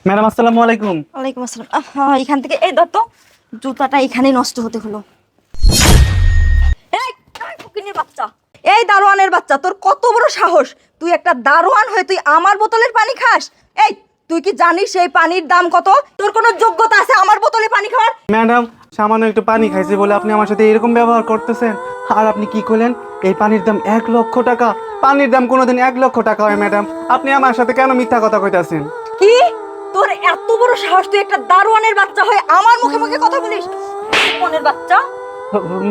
Madam আসসালামু আলাইকুম। ওয়ালাইকুম আসসালাম। হ্যাঁ, এখান থেকে এই দত্ত জুতাটা এখানেই নষ্ট হতে হলো। এই ফকিন্নির বাচ্চা, এই দারোয়ানের বাচ্চা, তোর কত বড় সাহস! তুই একটা দারোয়ান হয়ে তুই আমার বোতলের পানি খাস? এই তুই কি জানিস এই পানির দাম কত? তোর কোনো যোগ্যতা আছে আমার বোতলে পানি খাওয়ার? ম্যাডাম সামান্য একটু পানি খাইছি বলে আপনি আমার সাথে এরকম ব্যবহার করতেছেন। আর আপনি কি করলেন? এই পানির দাম 1,00,000 টাকা। পানির দাম কোনোদিন 1,00,000 টাকা হয় ম্যাডাম? আপনি আমার সাথে কেন মিথ্যা কথা কইতাছেন? কি? তোর এত বড় সাহস, তুই একটা দারোয়ানের বাচ্চা হয়ে আমার মুখে মুখে কথা বলিস? দারোয়ানের বাচ্চা!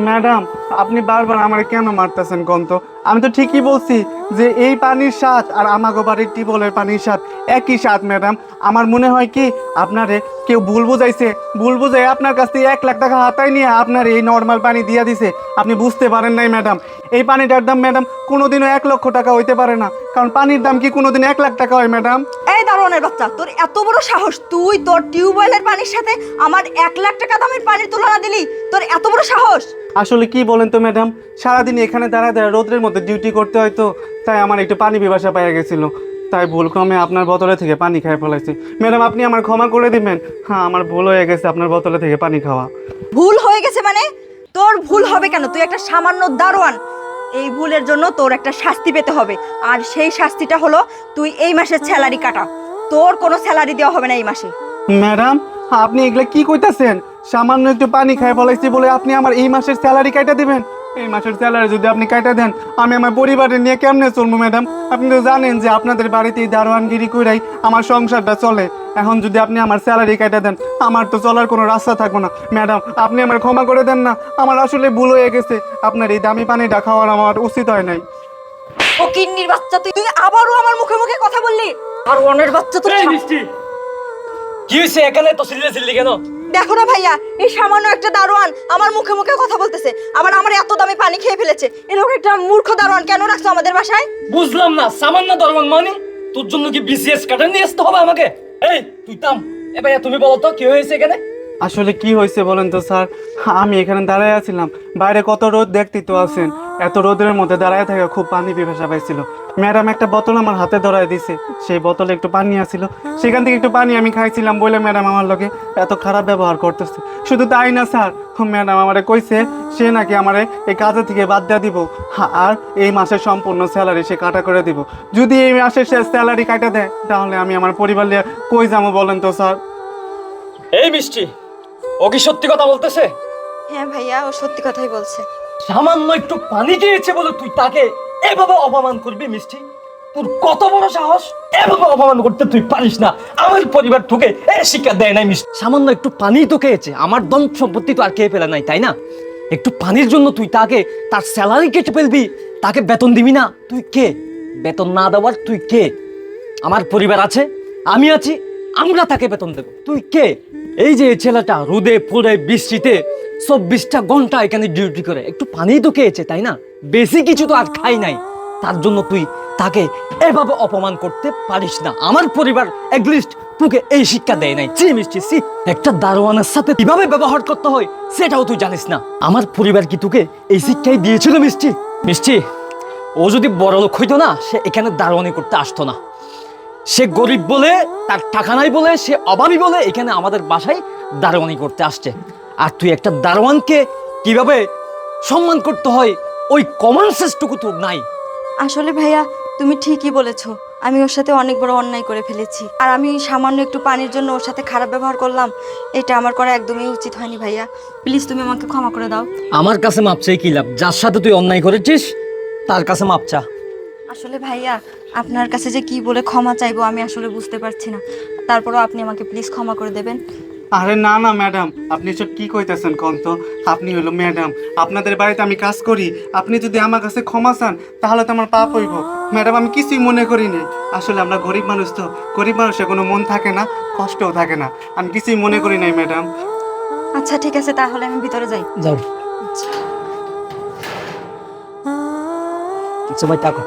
ম্যাডাম আপনি বারবার আমার কেন মারতেছেন কোন তো? আমি তো ঠিকই বলছি যে এই পানির স্বাদ আর আমাগো বাড়ির টিউবওয়েলের পানির স্বাদ একই স্বাদ ম্যাডাম। আমার মনে হয় কি আপনারে কেউ ভুল বুঝাইছে, ভুল বুঝাই আপনার কাছ থেকে 1,00,000 টাকা হাতায় নিয়ে আপনার এই নর্মাল পানি দিয়া দিছে। আপনি বুঝতে পারেন নাই ম্যাডাম। এই পানিটার দাম ম্যাডাম কোনোদিনও 1,00,000 টাকা হইতে পারে না, কারণ পানির দাম কি কোনোদিন 1,00,000 টাকা হয় ম্যাডাম? এই দারোয়ানের বাচ্চা, তোর এত বড় সাহস, তুই তোর টিউবওয়েলের পানির সাথে আমার 1,00,000 টাকা দামের পানির তুলনা দিলি? তোর এত বড় সাহস! আসলে কি বলেন তো ম্যাডাম, সারাদিন এখানে দাঁড়ায় দাঁড়ায় রোদ্রের মধ্যে ডিউটি করতে হয় তো, তাই আমার একটু পানি পিপাসা পাইয়া গেছিল, তাই ভুলক্রমে আপনার বোতলে থেকে পানি খেয়ে ফেলাইছি। ম্যাডাম আপনি আমার ক্ষমা করে দিবেন। হ্যাঁ আমার ভুল হয়ে গেছে আপনার বোতলে থেকে পানি খাওয়া। ভুল হয়ে গেছে মানে? তোর ভুল হবে কেন? তুই একটা সামান্য দারোয়ান। এই ভুলের জন্য তোর একটা শাস্তি পেতে হবে, আর সেই শাস্তিটা হলো তুই এই মাসের স্যালারি কাটা। তোর কোনো স্যালারি দেওয়া হবে না এই মাসে। ম্যাডাম আপনি এগুলা কি কইতাছেন? সামান্য একটু পানি খাই ফেলাইছি বলে আপনি আমার এই মাসের স্যালারি কাটা দিবেন? এই মাসের স্যালারি যদি আপনি কাটা দেন আমি আমার পরিবারের নিয়ে কেমনে চলবো ম্যাডাম? আপনি তো জানেন যে আপনাদের বাড়িতে এই দারোয়ানগিরি কইরাই আমার সংসারটা চলে। এখন যদি আপনি আমার স্যালারি কাটা দেন আমার তো চলার কোনো রাস্তা থাকবো না। ম্যাডাম আপনি আমার ক্ষমা করে দেন না, আমার আসলে ভুল হয়ে গেছে। আপনার এই দামি পানিটা খাওয়ার আমার উচিত হয় নাই। ও কিন্নির বাচ্চা, তুই তুই আবারও আমার মুখে মুখে কথা বললি? আর অনের বাচ্চা তুই! এই মিষ্টি, কি হয়েছে এখানে তো চিল্লি কেন? দেখো না ভাইয়া, এই সামান্য একটা দারোয়ান আমার মুখে মুখে কথা বলতেছে, আবার আমার এত দামি পানি খেয়ে ফেলেছে। এরকম একটা মূর্খ দারোয়ান কেন রাখছো আমাদের বাসায়? বুঝলাম না, সামান্য দরমান মানে তোর জন্য কি বিসিএস কাটার নিয়ে আসতে হবে আমাকে? এই তুই থাম। এ ভাইয়া তুমি বলো তো কি হয়েছে এখানে? আসলে কি হয়েছে বলেন তো স্যার, আমি এখানে দাঁড়ায় আছিলাম, বাইরে কত রোদ দেখতেই তো আছেন। এত রোদের মধ্যে দাঁড়ায় থাকা খুব পানি পিপাসা পাইছিল। ম্যাডাম একটা বোতল আমার হাতে ধরায় দিছে, সেই বোতলে একটু পানি আছিল, সেখান থেকে একটু পানি আমি খাইছিলাম বলে ম্যাডাম আমার লগে এত খারাপ ব্যবহার করতেছে। শুধু তাই না স্যার, ম্যাডাম আমারে কইছে সে নাকি আমারে এই কাজে থেকে বাদ দেওয়া দিব, আর এই মাসের সম্পূর্ণ স্যালারি সে কাটা করে দিব। যদি এই মাসের সে স্যালারি কাটা দেয় তাহলে আমি আমার পরিবার নিয়ে কই যাবো বলেন তো স্যার? এই মিষ্টি, ও কি সত্যি কথা বলতেছে? হ্যাঁ ভাইয়া, ও সত্যি কথাই বলছে। সামান্য একটু পানি খেয়েছে বলে তুই তাকে এভাবে অপমান করবি? মিষ্টি, তোর কত বড় সাহস! এভাবে অপমান করতে তুই পারিস না। আমার পরিবার তোকে এই শিক্ষা দেয় নাই। মিষ্টি, সামান্য একটু পানি তো খেয়েছে, আমার ধন সম্পত্তি তো আর খেয়ে ফেলে নাই, তাই না? একটু পানির জন্য তুই তাকে তার স্যালারি কেটে ফেলবি, তাকে বেতন দিবি না? তুই কে বেতন না দেওয়ার? তুই কে? আমার পরিবার আছে, আমি আছি, আমরা তাকে বেতন দেব। তুই কে? এই যে এই ছেলেটা রোদে পুড়ে বৃষ্টিতে 24টা ঘন্টা এখানে ডিউটি করে, একটু পানি তো খেয়েছে, তাই না? বেশি কিছু তো আর খাই নাই, তার জন্য তুই তাকে এভাবে অপমান করতে পারিস না। আমার পরিবার এটলিস্ট তোকে এই শিক্ষা দেয় নাই। চি মিষ্টি সি, একটা দারোয়ানের সাথে কিভাবে ব্যবহার করতে হয় সেটাও তুই জানিস না। আমার পরিবার কি তোকে এই শিক্ষাই দিয়েছিল? মিষ্টি মিষ্টি, ও যদি বড় লোক হইতো না, সে এখানে দারোয়ানি করতে আসতো না। সে গরিব বলে, তার টাকা নাই বলে, সে অভাবী বলে এখানে আমাদের বাসায় দারোয়ানি করতে আসছে। আর তুই একটা দারোয়ানকে কিভাবে সম্মান করতে হয় ওই কমন সেন্সটুকু তোর নাই। আসলে ভাইয়া তুমি ঠিকই বলেছো, আমি ওর সাথে অনেক বড় অন্যায় করে ফেলেছি, আর আমি সামান্য একটু পানির জন্য ওর সাথে খারাপ ব্যবহার করলাম। এটা আমার করা একদমই উচিত হয়নি ভাইয়া, প্লিজ তুমি আমাকে ক্ষমা করে দাও। আমার কাছে মাপ চাই কি লাভ? যার সাথে তুই অন্যায় করেছিস তার কাছে মাপ চা। আসলে ভাইয়া আপনার কাছে যে কি বলে ক্ষমা চাইবো আমি আসলে বুঝতে পারছি না, তারপরও আপনি আমাকে প্লিজ ক্ষমা করে দেবেন। আরে না না ম্যাডাম, আপনি এসব কি কইতেছেন কোন তো? আপনি হলো ম্যাডাম, আপনাদের বাড়িতে আমি কাজ করি, আপনি যদি আমার কাছে ক্ষমা চান তাহলে তো আমার পাপ হইব। ম্যাডাম আমি কিছুই মনে করিনি, আসলে আমরা গরিব মানুষ তো, গরিব মানুষের কোনো মন থাকে না, কষ্টও থাকে না, আমি কিছুই মনে করি নাই ম্যাডাম। আচ্ছা ঠিক আছে, তাহলে আমি ভিতরে যাই। যাও। আচ্ছা ভাই, থাকো।